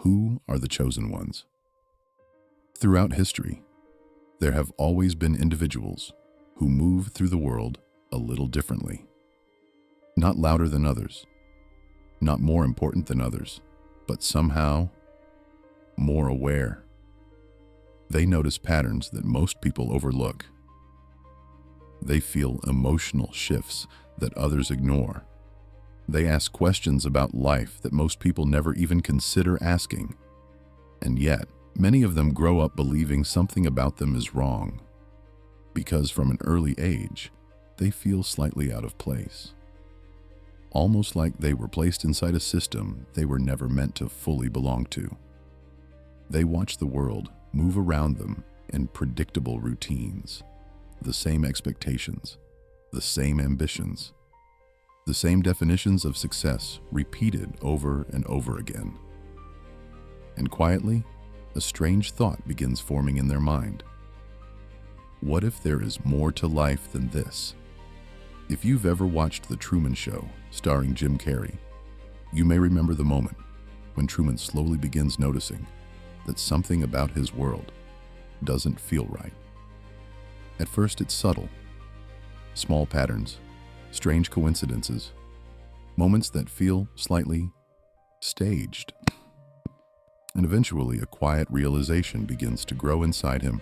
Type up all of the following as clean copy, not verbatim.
Who are the chosen ones? Throughout history, there have always been individuals who move through the world a little differently. Not louder than others, not more important than others, but somehow more aware. They notice patterns that most people overlook. They feel emotional shifts that others ignore. They ask questions about life that most people never even consider asking. And yet, many of them grow up believing something about them is wrong, because from an early age, they feel slightly out of place. Almost like they were placed inside a system they were never meant to fully belong to. They watch the world move around them in predictable routines, the same expectations, the same ambitions, the same definitions of success repeated over and over again. And quietly, a strange thought begins forming in their mind. What if there is more to life than this? If you've ever watched The Truman Show, starring Jim Carrey, you may remember the moment when Truman slowly begins noticing that something about his world doesn't feel right. At first, it's subtle. Small patterns, strange coincidences, moments that feel slightly staged. And eventually, a quiet realization begins to grow inside him.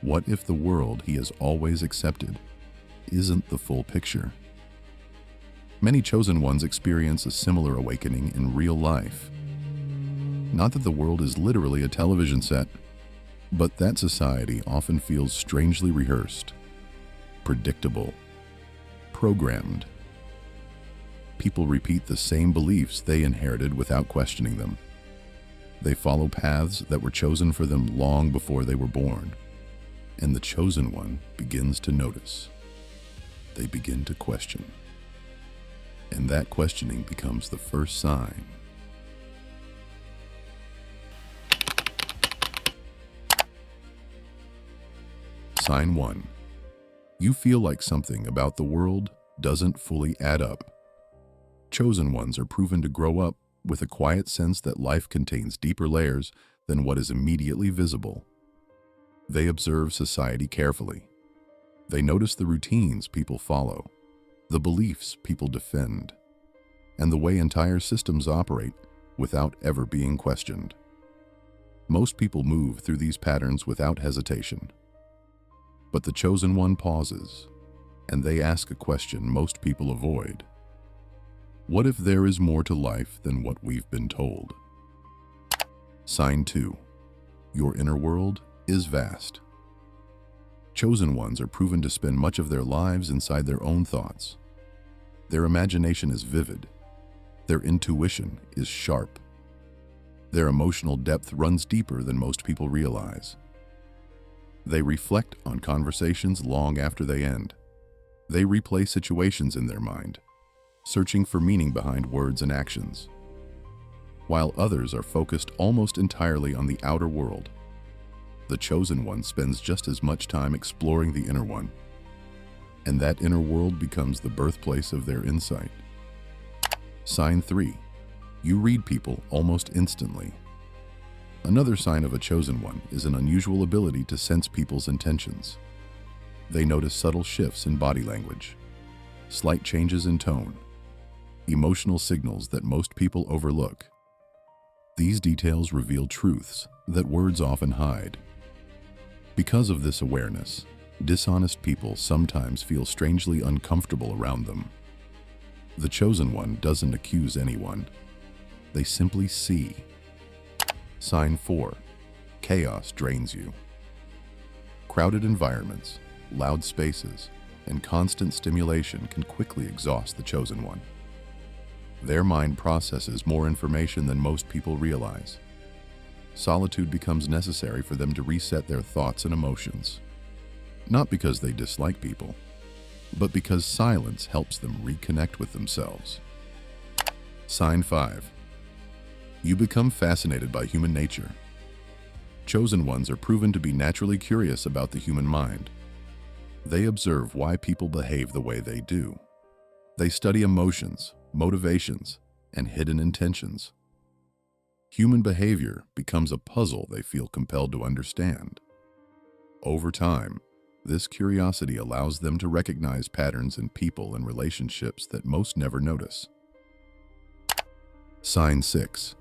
What if the world he has always accepted isn't the full picture? Many chosen ones experience a similar awakening in real life. Not that the world is literally a television set, but that society often feels strangely rehearsed, predictable, programmed. People repeat the same beliefs they inherited without questioning them. They follow paths that were chosen for them long before they were born, and the chosen one begins to notice. They begin to question. And that questioning becomes the first sign. Sign 1. You feel like something about the world doesn't fully add up. Chosen ones are proven to grow up with a quiet sense that life contains deeper layers than what is immediately visible. They observe society carefully. They notice the routines people follow, the beliefs people defend, and the way entire systems operate without ever being questioned. Most people move through these patterns without hesitation. But the chosen one pauses, and they ask a question most people avoid. What if there is more to life than what we've been told? Sign 2. Your inner world is vast. Chosen ones are proven to spend much of their lives inside their own thoughts. Their imagination is vivid. Their intuition is sharp. Their emotional depth runs deeper than most people realize. They reflect on conversations long after they end. They replay situations in their mind, searching for meaning behind words and actions. While others are focused almost entirely on the outer world, the chosen one spends just as much time exploring the inner one. And that inner world becomes the birthplace of their insight. Sign 3. You read people almost instantly. Another sign of a chosen one is an unusual ability to sense people's intentions. They notice subtle shifts in body language, slight changes in tone, emotional signals that most people overlook. These details reveal truths that words often hide. Because of this awareness, dishonest people sometimes feel strangely uncomfortable around them. The chosen one doesn't accuse anyone. They simply see. Sign 4. Chaos drains you. Crowded environments, loud spaces, and constant stimulation can quickly exhaust the chosen one. Their mind processes more information than most people realize. Solitude becomes necessary for them to reset their thoughts and emotions. Not because they dislike people, but because silence helps them reconnect with themselves. Sign 5. You become fascinated by human nature. Chosen ones are proven to be naturally curious about the human mind. They observe why people behave the way they do. They study emotions, motivations, and hidden intentions. Human behavior becomes a puzzle they feel compelled to understand. Over time, this curiosity allows them to recognize patterns in people and relationships that most never notice. Sign 6.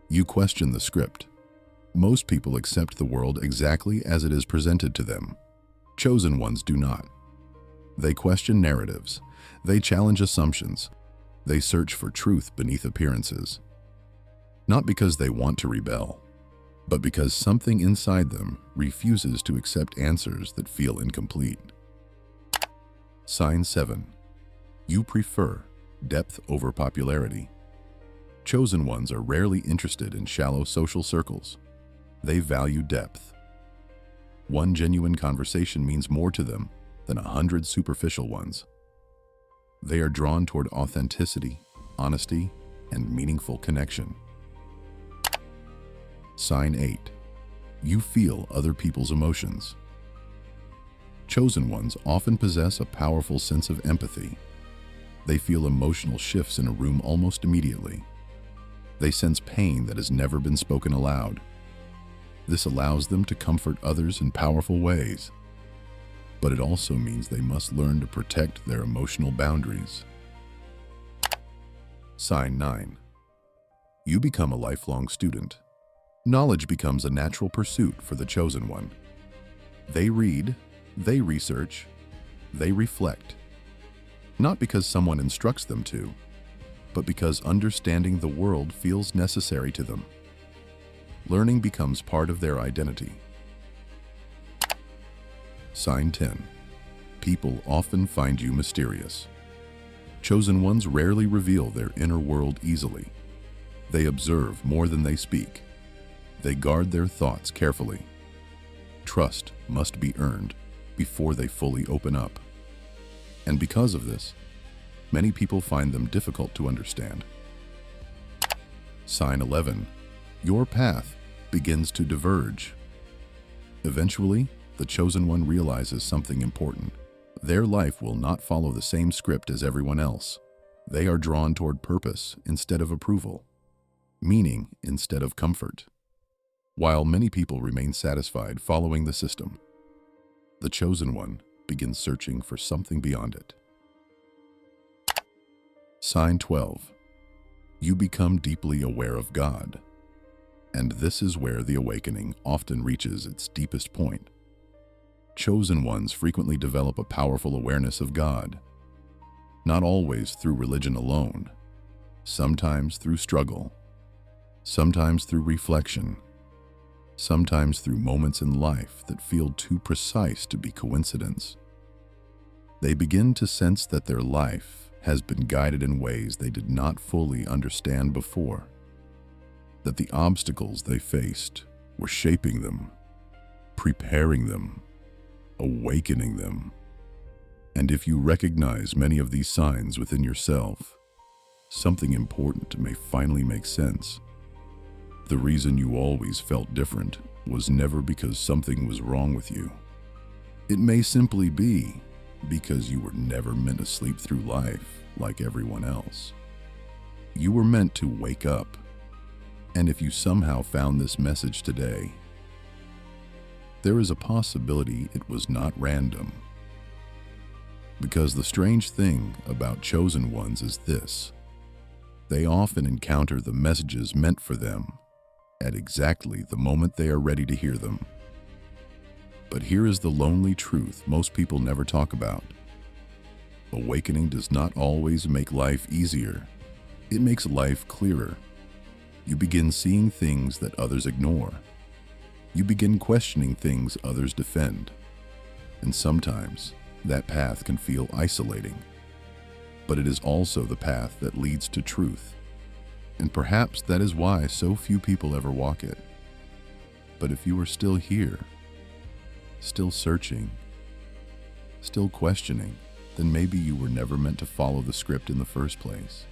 You question the script. Most people accept the world exactly as it is presented to them. Chosen ones do not. They question narratives. They challenge assumptions. They search for truth beneath appearances. Not because they want to rebel, but because something inside them refuses to accept answers that feel incomplete. Sign 7. You prefer depth over popularity. Chosen ones are rarely interested in shallow social circles. They value depth. One genuine conversation means more to them than 100 superficial ones. They are drawn toward authenticity, honesty, and meaningful connection. Sign 8. You feel other people's emotions. Chosen ones often possess a powerful sense of empathy. They feel emotional shifts in a room almost immediately. They sense pain that has never been spoken aloud. This allows them to comfort others in powerful ways. But it also means they must learn to protect their emotional boundaries. Sign 9. You become a lifelong student. Knowledge becomes a natural pursuit for the chosen one. They read, they research, they reflect. Not because someone instructs them to, but because understanding the world feels necessary to them. Learning becomes part of their identity. Sign 10. People often find you mysterious. Chosen ones rarely reveal their inner world easily. They observe more than they speak. They guard their thoughts carefully. Trust must be earned before they fully open up. And because of this, many people find them difficult to understand. Sign 11. Your path begins to diverge. Eventually, the chosen one realizes something important. Their life will not follow the same script as everyone else. They are drawn toward purpose instead of approval, meaning instead of comfort. While many people remain satisfied following the system, the chosen one begins searching for something beyond it. Sign 12. You become deeply aware of God. And this is where the awakening often reaches its deepest point. Chosen ones frequently develop a powerful awareness of God, not always through religion alone, sometimes through struggle, sometimes through reflection, sometimes through moments in life that feel too precise to be coincidence. They begin to sense that their life has been guided in ways they did not fully understand before, that the obstacles they faced were shaping them, preparing them, awakening them. And if you recognize many of these signs within yourself, something important may finally make sense. The reason you always felt different was never because something was wrong with you. It may simply be because you were never meant to sleep through life like everyone else. You were meant to wake up. And if you somehow found this message today, there is a possibility it was not random. Because the strange thing about chosen ones is this: they often encounter the messages meant for them at exactly the moment they are ready to hear them. But here is the lonely truth most people never talk about. Awakening does not always make life easier. It makes life clearer. You begin seeing things that others ignore. You begin questioning things others defend. And sometimes that path can feel isolating. But it is also the path that leads to truth. And perhaps that is why so few people ever walk it. But if you are still here, still searching, still questioning, then maybe you were never meant to follow the script in the first place.